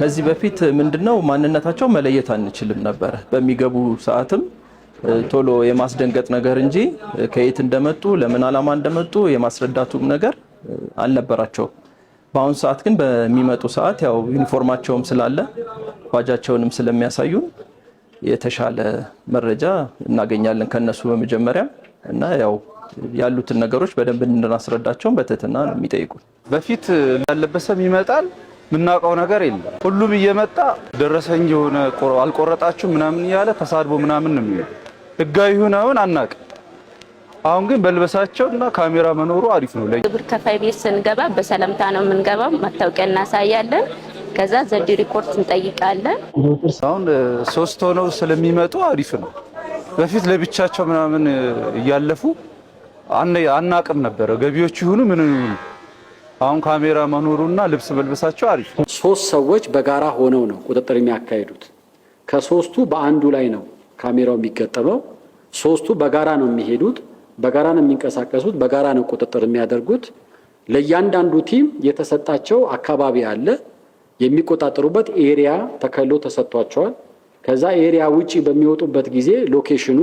ከዚህ በፊት ምንድነው ማንነታቸው መለየት አንችልም ነበር። በሚገቡ ሰዓትም ቶሎ የማስደንገጥ ነገር እንጂ ከየት እንደመጡ ለምን ዓላማ እንደመጡ የማስረዳቱም ነገር አልነበራቸው። በአሁን ሰዓት ግን በሚመጡ ሰዓት ያው ዩኒፎርማቸውም ስላለ ባጃቸውንም ስለሚያሳዩን የተሻለ መረጃ እናገኛለን ከነሱ በመጀመሪያ እና ያው ያሉትን ነገሮች በደንብ እንድናስረዳቸው በትህትና ነው የሚጠይቁን። በፊት ያለበሰም ይመጣል ምናቀው ነገር የለም። ሁሉም እየመጣ ደረሰኝ የሆነ አልቆረጣችሁ ምናምን ያለ ተሳድቦ ምናምን ነው የሚለው። ህጋዊ ሆነውን አናቅ። አሁን ግን በልበሳቸውና ካሜራ መኖሩ አሪፍ ነው። ግብር ከፋይ ቤት ስንገባ በሰላምታ ነው የምንገባው። መታወቂያ እናሳያለን። ከዛ ዘዲ ሪፖርት እንጠይቃለን። አሁን 3 ሆነው ስለሚመጡ አሪፍ ነው። በፊት ለብቻቸው ምናምን እያለፉ አናቅም ነበር ገቢዎች ይሁኑ ምን ይሁኑ። አሁን ካሜራ መኖሩና ልብስ መልበሳቸው አሪፍ። 3 ሰዎች በጋራ ሆነው ነው ቁጥጥር የሚያካሂዱት። ከ3ቱ በአንዱ ላይ ነው ካሜራው የሚገጠመው። 3ቱ በጋራ ነው የሚሄዱት፣ በጋራ ነው የሚንቀሳቀሱት፣ በጋራ ነው ቁጥጥር የሚያደርጉት። ለእያንዳንዱ ቲም የተሰጣቸው አካባቢ አለ። የሚቆጣጠሩበት ኤሪያ ተከሎ ተሰጥቷቸዋል። ከዛ ኤሪያ ውጪ በሚወጡበት ጊዜ ሎኬሽኑ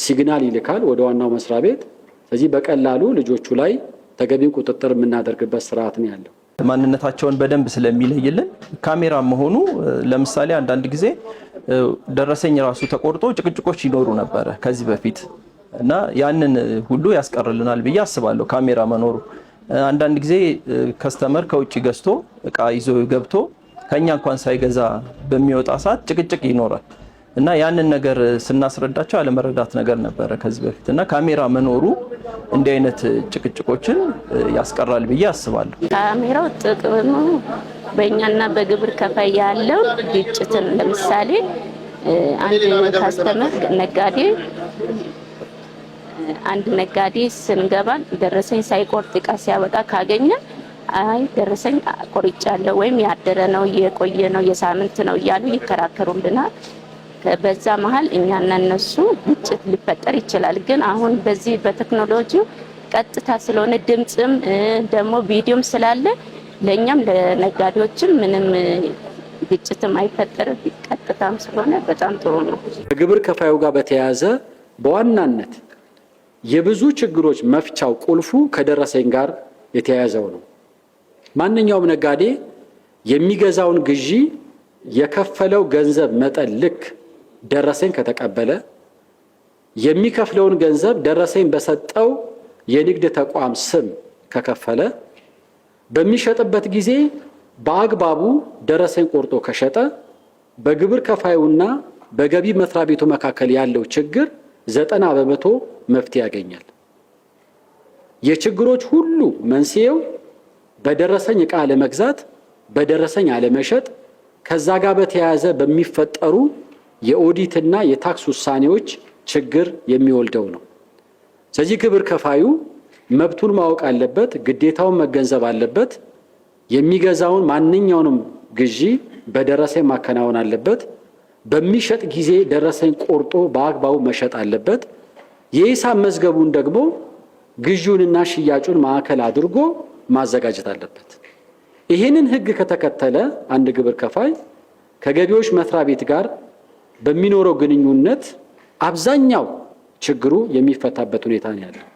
ሲግናል ይልካል ወደ ዋናው መስሪያ ቤት። ስለዚህ በቀላሉ ልጆቹ ላይ ተገቢው ቁጥጥር የምናደርግበት ስርዓት ነው ያለው። ማንነታቸውን በደንብ ስለሚለይልን ካሜራ መሆኑ ለምሳሌ አንዳንድ ጊዜ ደረሰኝ ራሱ ተቆርጦ ጭቅጭቆች ይኖሩ ነበር ከዚህ በፊት እና ያንን ሁሉ ያስቀርልናል ብዬ አስባለሁ ካሜራ መኖሩ። አንዳንድ ጊዜ ከስተመር ከውጪ ገዝቶ እቃ ይዞ ገብቶ ከኛ እንኳን ሳይገዛ በሚወጣ ሰዓት ጭቅጭቅ ይኖራል እና ያንን ነገር ስናስረዳቸው አለመረዳት ነገር ነበረ ከዚህ በፊት እና ካሜራ መኖሩ እንዲህ አይነት ጭቅጭቆችን ያስቀራል ብዬ አስባለሁ። ካሜራው ጥቅሙ በእኛና በግብር ከፋይ ያለው ግጭትን ለምሳሌ አንድ ካስተመር አንድ ነጋዴ ስንገባ ደረሰኝ ሳይቆርጥ እቃ ሲያወጣ ካገኘ አይ ደረሰኝ ቆርጫለሁ ወይም ያደረ ነው የቆየ ነው የሳምንት ነው እያሉ ይከራከሩልናል። በዛ መሃል እኛና እነሱ ግጭት ሊፈጠር ይችላል። ግን አሁን በዚህ በቴክኖሎጂው ቀጥታ ስለሆነ ድምጽም ደግሞ ቪዲዮም ስላለ ለኛም ለነጋዴዎችም ምንም ግጭትም አይፈጠርም። ቀጥታም ስለሆነ በጣም ጥሩ ነው። ግብር ከፋዩ ጋር በተያያዘ በዋናነት የብዙ ችግሮች መፍቻው ቁልፉ ከደረሰኝ ጋር የተያያዘው ነው። ማንኛውም ነጋዴ የሚገዛውን ግዢ የከፈለው ገንዘብ መጠን ልክ ደረሰኝ ከተቀበለ የሚከፍለውን ገንዘብ ደረሰኝ በሰጠው የንግድ ተቋም ስም ከከፈለ በሚሸጥበት ጊዜ በአግባቡ ደረሰኝ ቆርጦ ከሸጠ በግብር ከፋዩና በገቢ መስሪያ ቤቱ መካከል ያለው ችግር 90% መፍትሄ ያገኛል። የችግሮች ሁሉ መንስኤው በደረሰኝ ዕቃ ለመግዛት በደረሰኝ አለመሸጥ ከዛ ጋር በተያያዘ በሚፈጠሩ የኦዲትና የታክስ ውሳኔዎች ችግር የሚወልደው ነው። ስለዚህ ግብር ከፋዩ መብቱን ማወቅ አለበት፣ ግዴታውን መገንዘብ አለበት። የሚገዛውን ማንኛውንም ግዢ በደረሰኝ ማከናወን አለበት። በሚሸጥ ጊዜ ደረሰኝ ቆርጦ በአግባቡ መሸጥ አለበት። የሂሳብ መዝገቡን ደግሞ ግዢውንና ሽያጩን ማዕከል አድርጎ ማዘጋጀት አለበት። ይህንን ህግ ከተከተለ አንድ ግብር ከፋይ ከገቢዎች መስሪያ ቤት ጋር በሚኖረው ግንኙነት አብዛኛው ችግሩ የሚፈታበት ሁኔታ ነው ያለው።